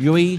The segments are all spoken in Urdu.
UAE,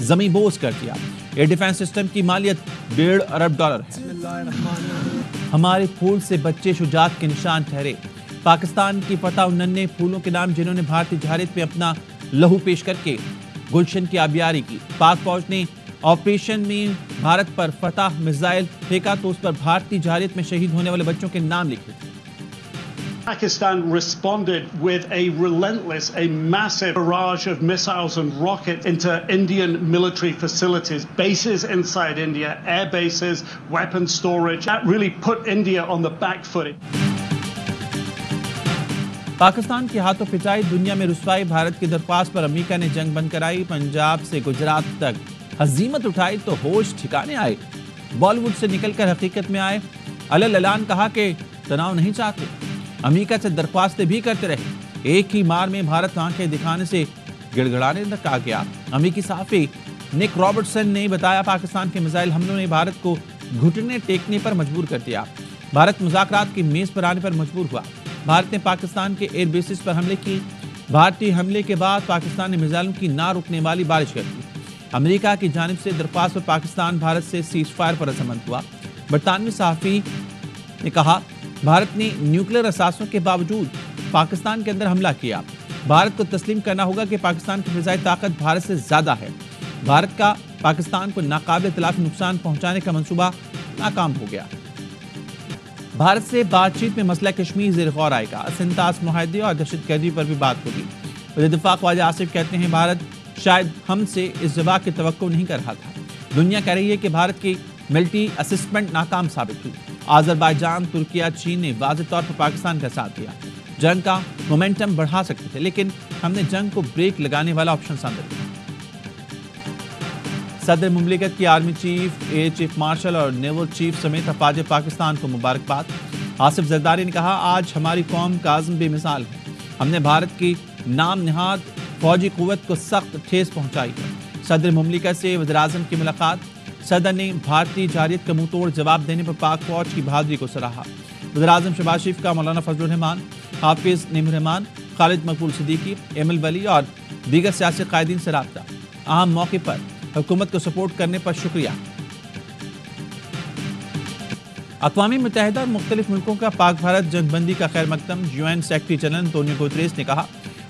زمیں بوس کر دیا۔ ایئر ڈیفنس سسٹم کی مالیت $1.5 ارب ہے۔ ہمارے پھول سے بچے شجاعت کے نشان ٹھہرے۔ پاکستان کی فتح ان ننھے پھولوں کے نام جنہوں نے بھارتی جارحیت میں اپنا لہو پیش کر کے گلشن کی آبیاری کی۔ پاک فوج نے آپریشن میں بھارت پر فتح میزائل پھینکا تو اس پر بھارتی جارحیت میں شہید ہونے والے بچوں کے نام لکھے تھے۔ Pakistan responded with a relentless, a massive barrage of missiles and rockets into Indian military facilities, bases inside India, air bases, weapon storage. That really put India on the back foot. Pakistan کے ہاتھوں پٹائی، دنیا میں رسوائی، بھارت کی درخواست پر امریکہ نے جنگ بند کرائی، پنجاب سے گجرات تک ہزیمت اٹھائی تو ہوش ٹھکانے آئے، بالی ووڈ سے نکل کر حقیقت میں آئے، اعلان کہا کہ تناؤ نہیں چاہتے، امریکہ سے درخواستیں بھی کرتے رہے، ایک ہی مار میں بھارت آنکھیں دکھانے سے گڑ گڑانے تک آ گیا۔ امریکی صحافی نک رابرٹسن نے بتایا پاکستان کے میزائل حملوں نے بھارت کو گھٹنے ٹیکنے پر مجبور کر دیا، بھارت مذاکرات کی میز پر آنے پر مجبور ہوا، بھارت نے پاکستان کے ایئر بیسز پر حملے کی، بھارتی حملے کے بعد پاکستان نے میزائلوں کی نہ رکنے والی بارش کر دی، امریکہ کی جانب سے درخواست پر پاکستان بھارت سے سیز فائر پر رضامند ہوا۔ برطانوی صحافی نے کہا بھارت نے نیوکلیر اثاثوں کے باوجود پاکستان کے اندر حملہ کیا، بھارت کو تسلیم کرنا ہوگا کہ پاکستان کی فضائی طاقت بھارت سے زیادہ ہے، بھارت کا پاکستان کو ناقابل تلافی نقصان پہنچانے کا منصوبہ ناکام ہو گیا۔ بھارت سے بات چیت میں مسئلہ کشمیر زیر غور آئے گا، سنتاس معاہدے اور دہشت گردی پر بھی بات ہوگی۔ وزیر دفاع خواجہ آصف کہتے ہیں بھارت شاید ہم سے اس جواب کی توقع نہیں کر رہا تھا، دنیا کہہ رہی ہے کہ بھارت کی ملٹری اسسمنٹ ناکام ثابت ہوئی، آذربائیجان، ترکیہ، چین نے واضح طور پر پاکستان کا ساتھ دیا، جنگ کا مومنٹم بڑھا سکتے تھے لیکن ہم نے جنگ کو بریک لگانے والا آپشن سامنے رکھا۔ صدر مملکت کی army chief, air chief marshal اور نیول چیف سمیت افواج پاکستان کو مبارکباد۔ آصف زرداری نے کہا آج ہماری قوم کا عزم بے مثال ہے، ہم نے بھارت کی نام نہاد فوجی قوت کو سخت ٹھیس پہنچائی ہے۔ صدر مملکت سے وزیراعظم کی ملاقات، صدر نے بھارتی جارحیت کا منہ توڑ جواب دینے پر پاک فوج کی بہادری کو سراہا۔ وزیراعظم شہباز شریف کا مولانا فضل الرحمان، حافظ نعیم الرحمان، خالد مقبول صدیقی، ایمل ولی اور دیگر سیاسی قائدین سے رابطہ، اہم موقع پر حکومت کو سپورٹ کرنے پر شکریہ۔ اقوام متحدہ اور مختلف ملکوں کا پاک بھارت جنگ بندی کا خیر مقدم، UN سیکرٹری جنرل انطونیو گوتریس نے کہا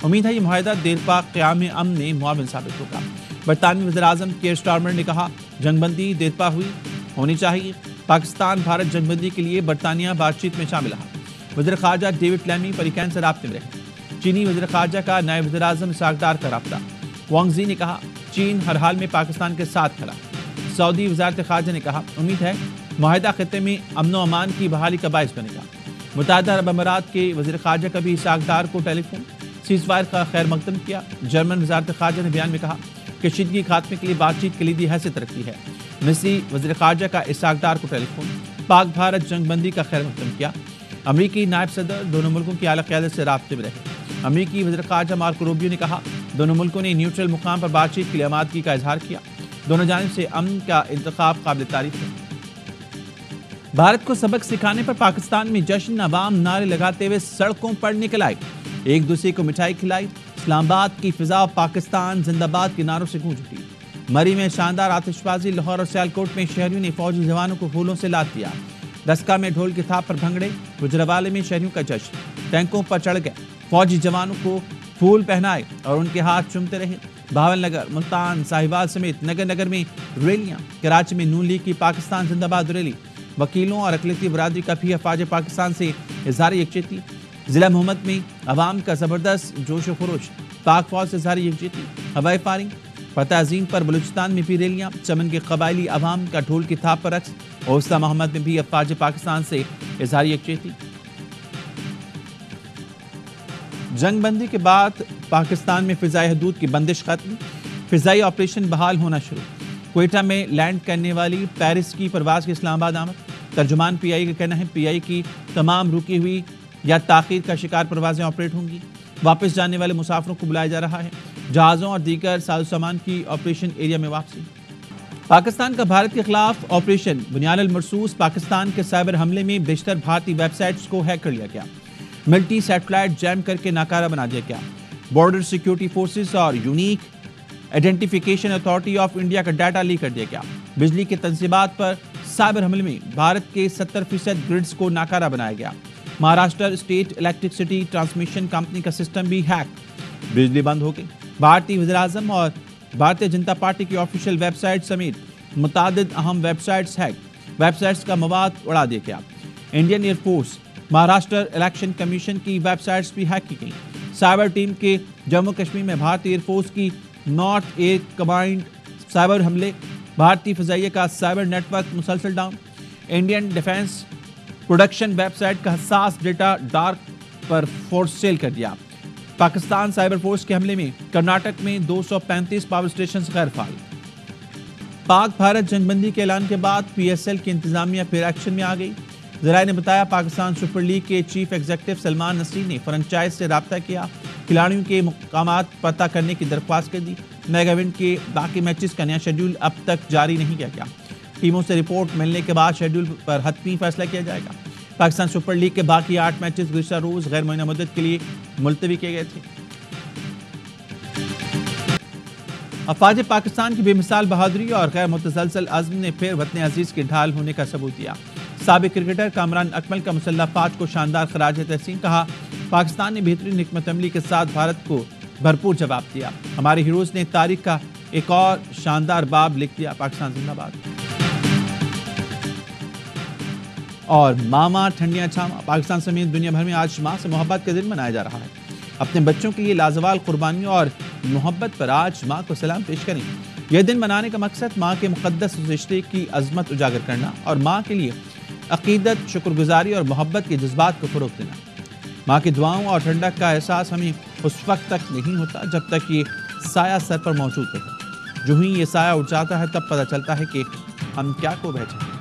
امید ہے یہ معاہدہ دیر پا قیام امن میں معاون ثابت ہوگا۔ برطانوی وزیراعظم کیئر سٹارمر نے کہا جنگ بندی دیر پا ہونی چاہیے، پاکستان بھارت جنگ بندی کے لیے برطانیہ بات چیت میں شامل رہا۔ وزیر خارجہ ڈیوڈ لیمی پریکین سے رابطے میں رہے۔ چینی وزیر خارجہ کا نائب وزیر اعظم اسحاق ڈار کا رابطہ، وانگ زی نے کہا چین ہر حال میں پاکستان کے ساتھ کھڑا۔ سعودی وزارت خارجہ نے کہا امید ہے معاہدہ خطے میں امن و امان کی بحالی کا باعث بنے گا۔ متحدہ عرب امارات کے وزیر خارجہ کا بھی اسحاق ڈار کو ٹیلی فون سیز فائر کا خیر مقدم کیا۔ جرمن وزارت خارجہ نے بیان میں کہا کشیدگی خاتمے کے لیے بات چیت کلیدی حیثیت رکھتی ہے۔ مصری وزیر خارجہ کا اسحاق ڈار کو ٹیلی فون پاک بھارت جنگ بندی کا خیر مقدم کیا۔ امریکی نائب صدر دونوں ملکوں کی اعلیٰ قیادت سے رابطے میں رہے۔ امریکی وزیر خارجہ مارکو روبیو نے کہا دونوں ملکوں نے نیوٹرل مقام پر بات چیت کے لیے آمادگی کا اظہار کیا، دونوں جانب سے امن کا انتخاب قابل تعریف ہے۔ بھارت کو سبق سکھانے پر پاکستان میں جشن، عوام نعرے لگاتے ہوئے سڑکوں پر نکل آئی، ایک دوسرے کو مٹھائی کھلائی، اسلام آباد کی فضا پاکستان زندہ باد کے نعروں سے گونج اٹھی۔ مری میں شاندار آتش بازی، لاہور اور سیالکوٹ میں شہریوں نے فوجی جوانوں کو پھولوں سے لاد دیا، ڈسکا میں ڈھول کی تھاپ پر بھنگڑے، گجرانوالے میں شہریوں کا جشن، ٹینکوں پر چڑھ گئے، فوجی جوانوں کو پھول پہنائے اور ان کے ہاتھ چومتے رہے۔ بھاول نگر، ملتان، ساہیوال سمیت نگر نگر میں ریلیاں، کراچی میں نون لیگ کی پاکستان زندہ باد ریلی، وکیلوں اور اقلیتی برادری کا بھی افواج پاکستان سے اظہار یکجہتی۔ ضلع محمد میں عوام کا زبردست جوش و خروش، پاک فوج سے اظہار یکجہتی، ہوائی فائرنگ۔ فتح عظیم پر بلوچستان میں بھی ریلیاں، چمن کے قبائلی عوام کا ڈھول کی تھاپ پر رقص، اوسطی محمد میں بھی افواج پاکستان سے اظہار یکجہتی۔ جنگ بندی کے بعد پاکستان میں فضائی حدود کی بندش ختم، فضائی آپریشن بحال ہونا شروع۔ کوئٹہ میں لینڈ کرنے والی پیرس کی پرواز کی اسلام آباد آمد۔ ترجمان پی آئی کا کہنا ہے پی آئی کی تمام رکی ہوئی یا تاخیر کا شکار پروازیں آپریٹ ہوں گی، واپس جانے والے مسافروں کو بلایا جا رہا ہے، جہازوں اور دیگر ساز و سامان کی آپریشن ایریا میں واپسی۔ پاکستان کا بھارت کے خلاف آپریشن بنیاد المرصوص، پاکستان کے سائبر حملے میں بیشتر بھارتی ویب سائٹس کو ہیک کر لیا گیا، ملٹی سیٹلائٹ جیم کر کے ناکارہ بنا دیا گیا۔ بارڈر سیکیورٹی فورسز اور unique identification authority of India کا ڈیٹا لیک کر دیا گیا۔ بجلی کے تنصیبات پر سائبر حملے میں بھارت کے 70% گرڈز کو ناکارہ بنایا گیا۔ Maharashtra state electricity transmission company کا سسٹم بھی ہیک، بجلی بند ہو گئی۔ بھارتی وزیراعظم اور بھارتیہ جنتا پارٹی کی آفیشیل ویب سائٹ سمیت متعدد اہم web sites hack, web sites کا مواد اڑا دیا گیا۔ Indian air force, Maharashtra election commission کی ویب سائٹس بھی ہیک کی گئیں۔ سائبر ٹیم کے جموں کشمیر میں بھارتی ایئر فورس کی نارتھ ایئر کمانڈ سائبر حملے، بھارتی فضائیہ کا سائبر نیٹ ورک مسلسل down. Indian defence production website کا حساس ڈیٹا ڈارک پر فورس سیل کر دیا۔ پاکستان سائبر فورس کے حملے میں کرناٹک میں 235 پاور اسٹیشنز غیر فعال۔ پاک بھارت جنگ بندی کے اعلان کے بعد پی ایس ایل کی انتظامیہ پھر ایکشن میں آ گئی۔ ذرائع نے بتایا پاکستان سپر لیگ کے چیف ایگزیکٹو سلمان نسرین نے فرنچائز سے رابطہ کیا، کھلاڑیوں کے مقامات پتہ کرنے کی درخواست کر دی۔ میگا ایونٹ کے باقی میچز کا نیا شیڈول اب تک جاری نہیں کیا گیا۔ ٹیموں سے رپورٹ ملنے کے بعد شیڈول پر حتمی فیصلہ کیا جائے گا۔ پاکستان سپر لیگ کے باقی 8 میچز گزشتہ روز غیر معینہ مدت کے لیے ملتوی کیے گئے تھے۔ افواج پاکستان کی بے مثال بہادری اور غیر متزلزل عزم نے پھر وطن عزیز کے ڈھال ہونے کا ثبوت دیا۔ سابق کرکٹر کامران اکمل کا مسلح افواج کو شاندار خراج تحسین، کہا پاکستان نے بہترین حکمت عملی کے ساتھ بھارت کو بھرپور جواب دیا۔ ہمارے ہیروز نے تاریخ کا ایک اور شاندار باب لکھ دیا۔ پاکستان زندہ باد۔ اور ماما ٹھنڈیاں چھاما، پاکستان سمیت دنیا بھر میں آج ماں سے محبت کا دن منایا جا رہا ہے۔ اپنے بچوں کے لیے لازوال قربانیوں اور محبت پر آج ماں کو سلام پیش کریں۔ یہ دن منانے کا مقصد ماں کے مقدس رشتے کی عظمت اجاگر کرنا اور ماں کے لیے عقیدت، شکر گزاری اور محبت کے جذبات کو فروغ دینا۔ ماں کی دعاؤں اور ٹھنڈک کا احساس ہمیں اس وقت تک نہیں ہوتا جب تک یہ سایہ سر پر موجود رہے۔ جو ہی یہ سایہ اٹھ جاتا ہے تب پتہ چلتا ہے کہ ہم کیا کو بھیجیں۔